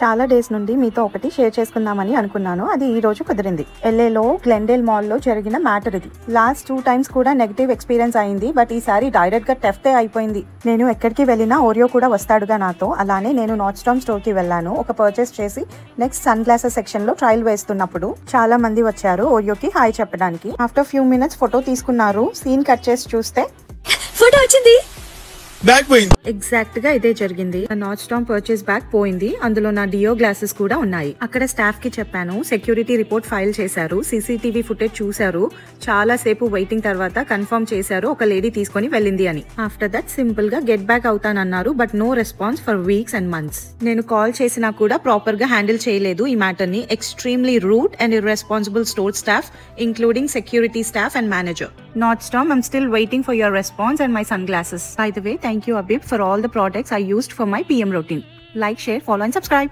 చాలా డేస్ నుండి మీతో ఒకటి షేర్ చేసుకుందామని అనుకున్నాను. అది ఈ రోజు కుదిరింది. LAలో గ్లెండేల్ మాల్లో జరిగిన మ్యాటర్ ఇది. లాస్ట్ 2 times కూడా నెగటివ్ ఎక్స్పీరియన్స్ అయింది. బట్ ఈసారి డైరెక్ట్ గా టెఫ్టే అయిపోయింది. నేను ఎక్కడికి వెళ్ళినా ఓరియో కూడా వస్తాడుగా నాతో. అలానే నేను నార్త్స్టామ్ స్టోర్ కి వెళ్ళాను. ఒక పర్చేస్ చేసి నెక్స్ట్ సన్ గ్లాసెస్ సెక్షన్ లో ట్రయల్ వేస్తున్నప్పుడు చాలా మంది వచ్చారు ఓరియోకి హాయ్ చెప్పడానికి. ఆఫ్టర్ ఫ్యూ మినిట్స్ ఫోటో తీసుకున్నారు. సీన్ కట్ చేసి చూస్తే ఫోటో వచ్చింది. ఎగ్జాక్ట్ గా ఇదే జరిగింది. నార్త్స్టామ్ పర్చేస్ బ్యాగ్ పోయింది. అందులో నా డియో గ్లాసెస్ కూడా ఉన్నాయి. అక్కడ స్టాఫ్ కి చెప్పాను. సెక్యూరిటీ రిపోర్ట్ ఫైల్ చేశారు. CCTV ఫుటేజ్ చూశారు. చాలా సేపు వెయిటింగ్ తర్వాత కన్ఫర్మ్ చేశారు ఒక లేడీ తీసుకొని వెళ్ళింది అని. ఆఫ్టర్ దట్ సింపుల్ గా గెట్ బ్యాక్ అవుతానన్నారు. But no response for weeks and months. నేను కాల్ చేసినా కూడా ప్రాపర్ గా హ్యాండిల్ చేయలేదు ఈ మ్యాటర్ ని. Extremely rude and irresponsible store staff, including security staff and manager. Northstorm, I'm still waiting for your response and my sunglasses. By the way, thank you Abib for all the products I used for my PM routine. Like, share, follow and subscribe.